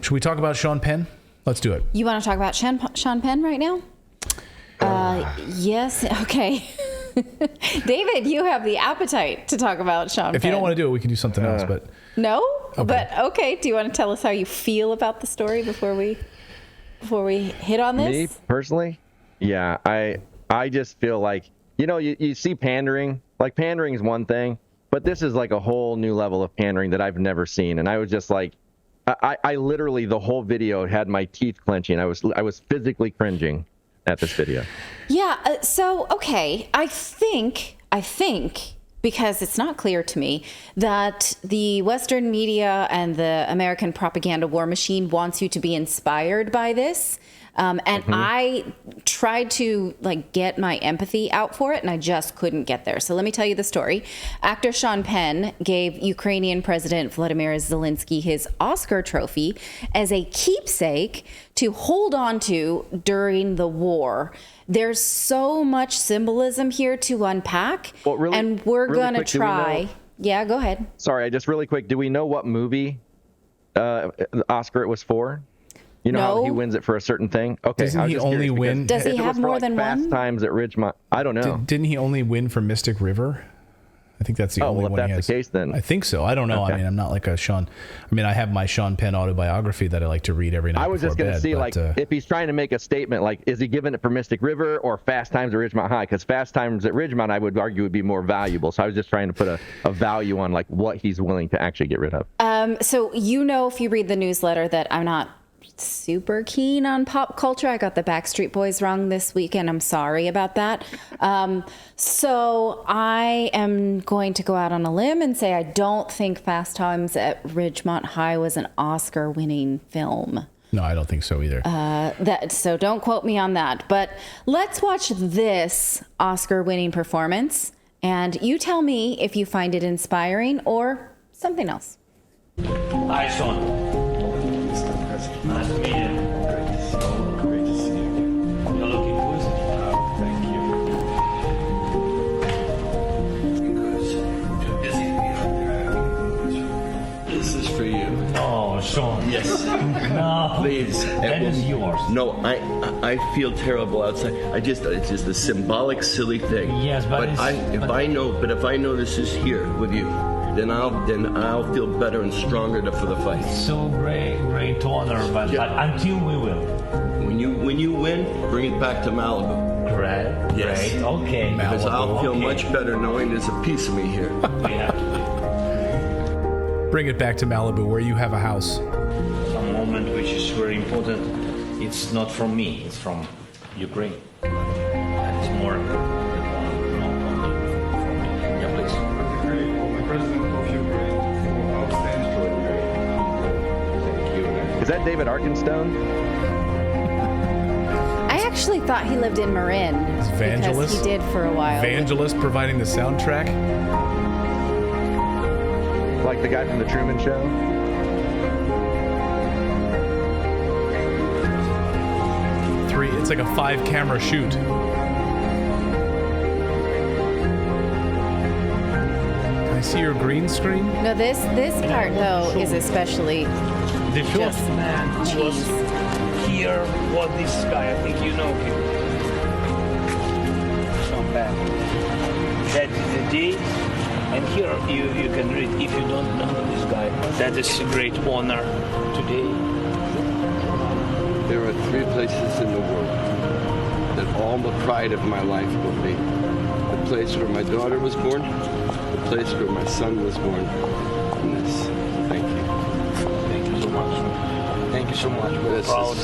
Should we talk about Sean Penn? Let's do it. You want to talk about Sean Penn right now? Yes. Okay. David, you have the appetite to talk about Sean Penn. If you don't want to do it, we can do something else. But no. Okay. But okay. Do you want to tell us how you feel about the story before we hit on this? Me personally, yeah. I just feel like, you see pandering. Like, pandering is one thing, but this is like a whole new level of pandering that I've never seen. And I was just like, I literally, the whole video had my teeth clenching. I was physically cringing at this video. Yeah. So, okay. I think, because it's not clear to me, that the Western media and the American propaganda war machine wants you to be inspired by this. I tried to get my empathy out for it, and I just couldn't get there. So let me tell you the story. Actor Sean Penn gave Ukrainian President Volodymyr Zelensky his Oscar trophy as a keepsake to hold on to during the war. There's so much symbolism here to unpack, and we're going to try. Yeah, go ahead. Sorry, just really quick. Do we know what movie Oscar it was for? You know how he wins it for a certain thing? Okay. Doesn't he only win? Does he have more than one? Fast Times at Ridgemont. I don't know. Didn't he only win for Mystic River? I think that's the only one he has. If that's the case, then. I think so. I don't know. Okay. I mean, I'm not like a Sean. I mean, I have my Sean Penn autobiography that I like to read every night. I was just going to see, if he's trying to make a statement, is he giving it for Mystic River or Fast Times at Ridgemont High? Because Fast Times at Ridgemont, I would argue, would be more valuable. So I was just trying to put a value on what he's willing to actually get rid of. So if you read the newsletter, that I'm not super keen on pop culture. I got the Backstreet Boys wrong this week, and I'm sorry about that. So I am going to go out on a limb and say I don't think Fast Times at Ridgemont High was an Oscar-winning film. No, I don't think so either. So don't quote me on that. But let's watch this Oscar-winning performance, and you tell me if you find it inspiring or something else. Hi, Sean. Nice to meet you. Great to see you. You're looking good. Thank you. This is for you. Oh, Sean. Yes. No. Please. That is yours. No, I feel terrible outside. it's just a symbolic, silly thing. Yes, but if I know this is here with you, then I'll feel better and stronger for the fight. So great honor, but until we will. When you win, bring it back to Malibu. Great. Yes. Great. Okay. Because I'll feel much better knowing there's a piece of me here. We have to Bring it back to Malibu, where you have a house. some moment which is very important. It's not from me. It's from Ukraine. And it's more than one, not only from me. Yeah, please. President of Ukraine for outstanding Thank you. Is that David Arkenstone? I actually thought he lived in Marin. Vangelis? Because he did for a while. Vangelis providing the soundtrack? Like the guy from The Truman Show? It's like a 5-camera shoot. Can I see your green screen? No, this part though is especially The first just man who was cheese. here was this guy. I think you know him. Sean Penn. That is the day. And here you can read, if you don't know this guy, that is a great honor today. There are 3 places in the world that all the pride of my life will be. The place where my daughter was born, the place where my son was born, and this. Thank you. Thank you so much. Thank you so much. We're proud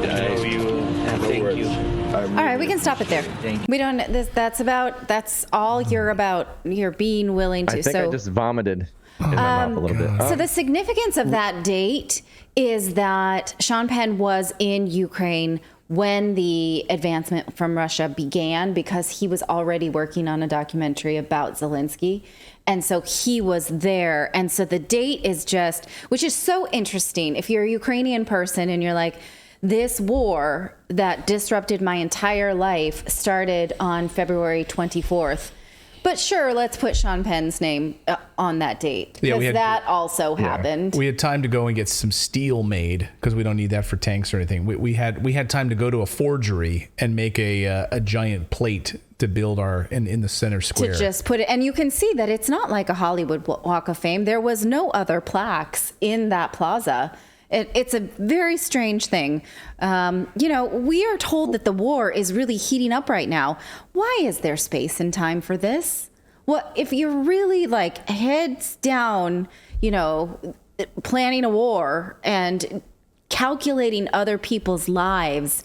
to know you, and thank you. All right, we can stop it there. Thank you. We don't. That's all you're about. You're being willing to. I think I just vomited in my mouth a little bit. So the significance of that date is that Sean Penn was in Ukraine when the advancement from Russia began, because he was already working on a documentary about Zelensky. And so he was there. And so the date is just, which is so interesting. If you're a Ukrainian person and you're like, this war that disrupted my entire life started on February 24th But sure, let's put Sean Penn's name on that date, Yeah, because that also happened. We had time to go and get some steel made because we don't need that for tanks or anything. We had time to go to a forgery and make a giant plate to build our in the center square. To just put it, and you can see that it's not like a Hollywood Walk of Fame. There was no other plaques in that plaza. It's a very strange thing. We are told that the war is really heating up right now. Why is there space and time for this? Well, if you're really like heads down, planning a war and calculating other people's lives,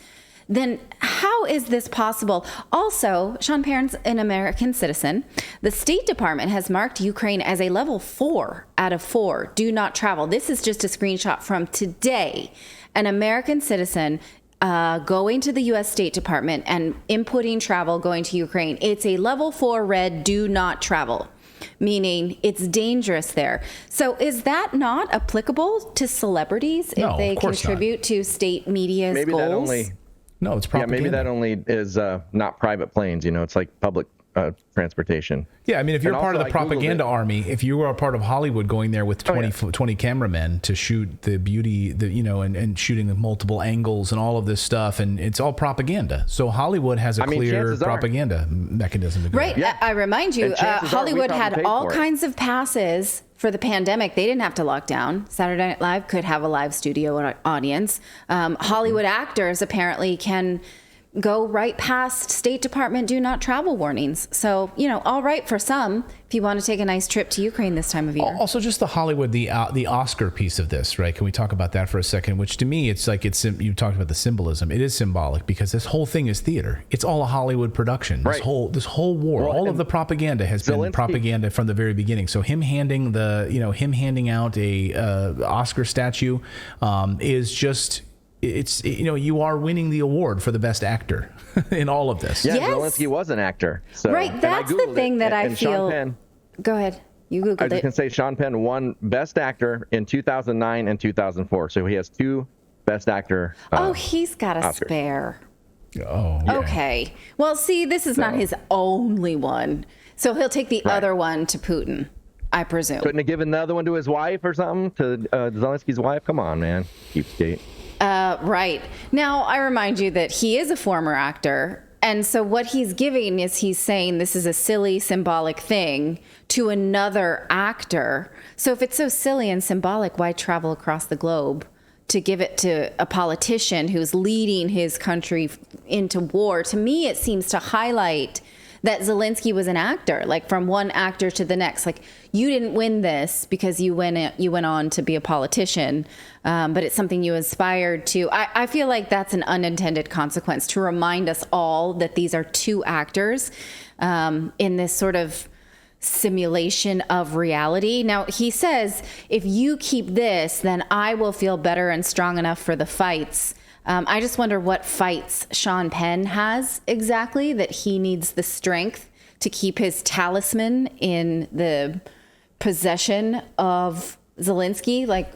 then how is this possible? Also, Sean Penn's an American citizen. The State Department has marked Ukraine as a level 4 out of 4. Do not travel. This is just a screenshot from today. An American citizen going to the U.S. State Department and inputting travel going to Ukraine. It's a level 4 red, do not travel, meaning it's dangerous there. So is that not applicable to celebrities if they contribute to state media's maybe goals? No, it's propaganda. Yeah, maybe that only is not private planes. It's like public transportation. Yeah, I mean, if you're part of the propaganda Googled army, if you were a part of Hollywood going there with 20 cameramen to shoot the beauty, and shooting at multiple angles and all of this stuff, and it's all propaganda. So Hollywood has a clear propaganda mechanism to go. Right. Yeah. I remind you, Hollywood had all for kinds of passes for the pandemic. They didn't have to lock down. Saturday Night Live could have a live studio audience. Hollywood actors apparently can go right past State Department do not travel warnings. So, all right for some if you want to take a nice trip to Ukraine this time of year. Also, just the Hollywood, the Oscar piece of this, right? Can we talk about that for a second? Which to me, it's like you talked about the symbolism. It is symbolic because this whole thing is theater. It's all a Hollywood production. This whole war, all of the propaganda has been propaganda from the very beginning. So him handing out a Oscar statue is just. You are winning the award for the best actor in all of this. Yeah, Yes. Zelensky was an actor. So, Right, that's the thing that I feel. Sean Penn, Go ahead. You Googled I was just it. going to say Sean Penn won Best Actor in 2009 and 2004. So he has 2 Best Actor. He's got a Oscars. spare. Oh, yeah. Okay. Well, see, this is not his only one. So he'll take the other one to Putin, I presume. Couldn't have given the other one to his wife or something? To Zelensky's wife? Come on, man. Keepsake. Right. Now, I remind you that he is a former actor. And so what he's giving is he's saying this is a silly, symbolic thing to another actor. So if it's so silly and symbolic, why travel across the globe to give it to a politician who's leading his country into war? To me, it seems to highlight that Zelensky was an actor, like from one actor to the next. Like, you didn't win this because you went on to be a politician, but it's something you aspired to. I feel like that's an unintended consequence to remind us all that these are 2 actors in this sort of simulation of reality. Now, he says, if you keep this, then I will feel better and strong enough for the fights. I just wonder what fights Sean Penn has exactly that he needs the strength to keep his talisman in the possession of Zelensky. Like,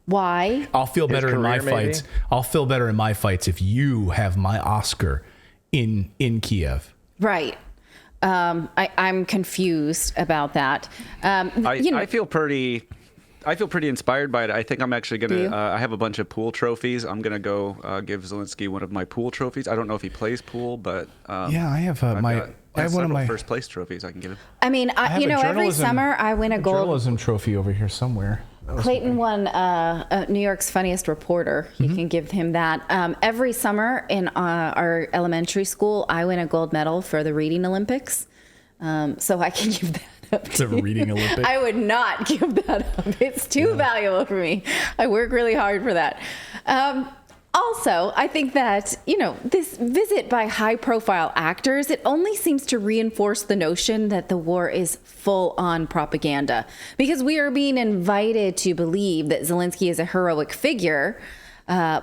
why? I'll feel better in my career, maybe? fights. I'll feel better in my fights if you have my Oscar in Kiev. Right. I'm confused about that. I feel pretty inspired by it. I think I'm actually Do going you? to, I have a bunch of pool trophies. I'm going to go give Zelensky one of my pool trophies. I don't know if he plays pool, but Yeah, I have I have one of my first place trophies I can give him. I mean, I have a every journalism- summer I win a gold. journalism trophy over here somewhere. Clayton won New York's Funniest Reporter. You can give him that. Every summer in our elementary school, I win a gold medal for the Reading Olympics. So I can give that up. The Reading Olympics. I would not give that up. It's too valuable for me. I work really hard for that. Also, I think that, this visit by high-profile actors, it only seems to reinforce the notion that the war is full-on propaganda, because we are being invited to believe that Zelensky is a heroic figure,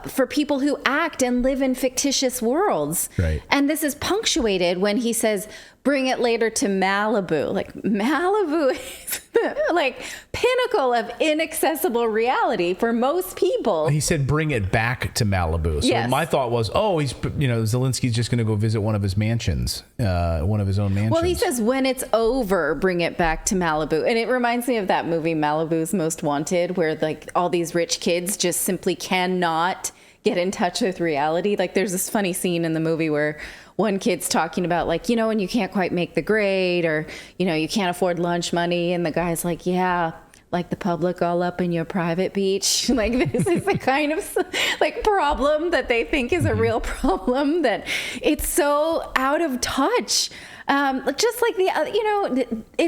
for people who act and live in fictitious worlds. Right. And this is punctuated when he says, bring it later to Malibu. Like, Malibu is the like pinnacle of inaccessible reality for most people. He said, bring it back to Malibu. So Yes. my thought was, Zelensky's just going to go visit one of his mansions, one of his own mansions. Well, he says, when it's over, bring it back to Malibu. And it reminds me of that movie, Malibu's Most Wanted, where like all these rich kids just simply cannot get in touch with reality. Like, there's this funny scene in the movie where one kid's talking about like, when you can't quite make the grade, or, you can't afford lunch money. And the guy's like, yeah, like the public all up in your private beach. Like, this is the kind of like problem that they think is a real problem, that it's so out of touch. Just like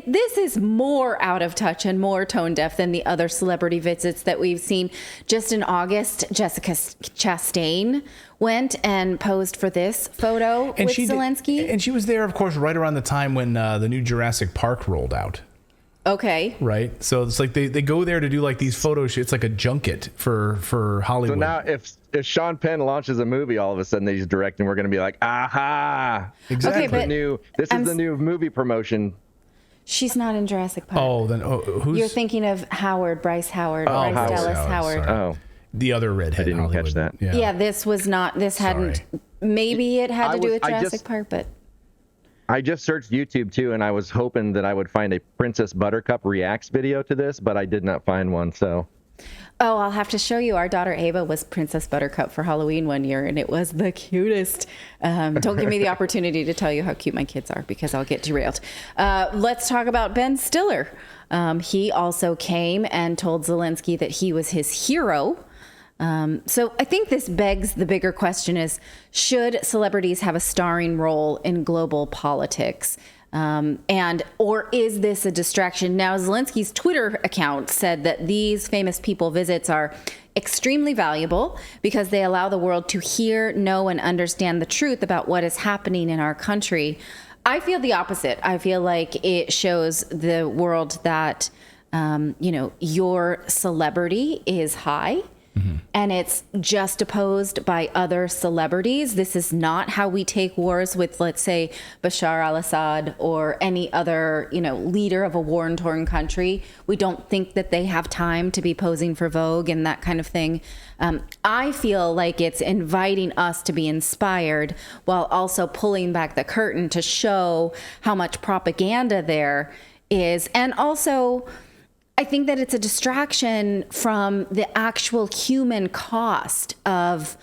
this is more out of touch and more tone deaf than the other celebrity visits that we've seen. Just in August, Jessica Chastain went and posed for this photo with Zelensky. And she was there, of course, right around the time when the new Jurassic Park rolled out. Okay. Right. So it's like they go there to do like these photo shoots. It's like a junket for Hollywood. So now if Sean Penn launches a movie, all of a sudden that he's directing, we're going to be like, aha. Exactly. Okay, but This is the new movie promotion. She's not in Jurassic Park. Oh, then who's... You're thinking of Bryce Howard. Bryce Dallas Howard. Sorry. Oh. The other redhead. I didn't Hollywood. catch that. Yeah, this was not, this hadn't, maybe it had to do with Jurassic Park, but. I just searched YouTube too, and I was hoping that I would find a Princess Buttercup reacts video to this, but I did not find one. So, I'll have to show you. Our daughter Ava was Princess Buttercup for Halloween one year, and it was the cutest. Don't give me the opportunity to tell you how cute my kids are, because I'll get derailed. Let's talk about Ben Stiller. He also came and told Zelensky that he was his hero. So I think this begs the bigger question is, should celebrities have a starring role in global politics? Or is this a distraction? Now, Zelensky's Twitter account said that these famous people visits are extremely valuable because they allow the world to hear, know, and understand the truth about what is happening in our country. I feel the opposite. I feel like it shows the world that, your celebrity is high. And it's juxtaposed by other celebrities. This is not how we take wars with, let's say, Bashar al-Assad or any other, leader of a war-torn country. We don't think that they have time to be posing for Vogue and that kind of thing. I feel like it's inviting us to be inspired while also pulling back the curtain to show how much propaganda there is. And also, I think that it's a distraction from the actual human cost of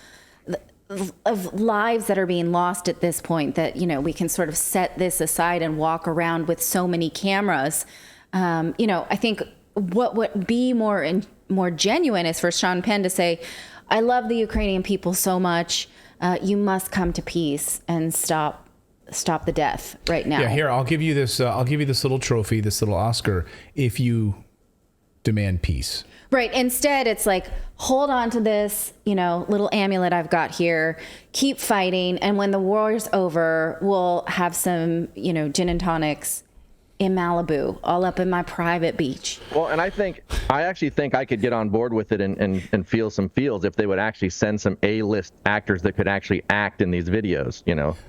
lives that are being lost at this point, that, we can sort of set this aside and walk around with so many cameras. I think what would be more genuine is for Sean Penn to say, I love the Ukrainian people so much. You must come to peace and stop the death right now. Yeah, here, I'll give you this little trophy, this little Oscar, if you demand peace. Right. Instead, it's like, hold on to this, little amulet I've got here, keep fighting. And when the war is over, we'll have some, gin and tonics in Malibu, all up in my private beach. Well, and I actually think I could get on board with it and feel some feels if they would actually send some A-list actors that could actually act in these videos,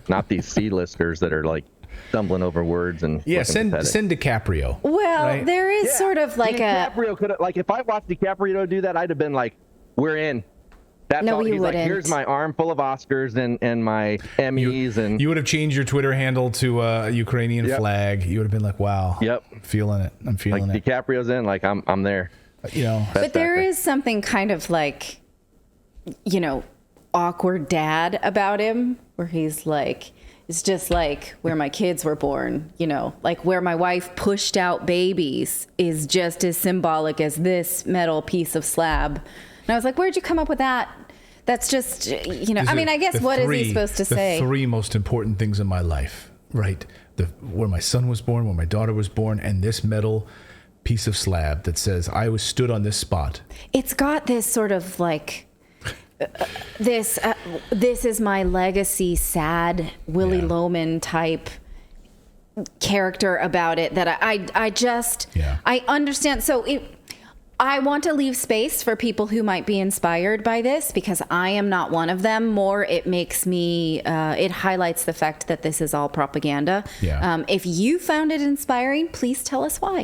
not these C-listers that are like stumbling over words and send DiCaprio. Well, right? there is sort of like DiCaprio could have, like, if I watched DiCaprio do that, I'd have been like, we're in. That's no, all. you He's wouldn't. like, here's my arm full of Oscars and my Emmys, and you would have changed your Twitter handle to a Ukrainian flag. You would have been like, wow. Yep. I'm feeling it. like DiCaprio's in, like I'm there. But there is something kind of like, awkward dad about him, where he's like, it's just like where my kids were born, like where my wife pushed out babies is just as symbolic as this metal piece of slab. And I was like, where'd you come up with that? That's just, I guess what is he supposed to say? The three most important things in my life, right? Where my son was born, where my daughter was born, and this metal piece of slab that says I was stood on this spot. It's got this sort of like, this is my legacy, sad Willy Loman type character about it that I understand. So I want to leave space for people who might be inspired by this, because I am not one of them. More, it makes me, it highlights the fact that this is all propaganda. Yeah. If you found it inspiring, please tell us why.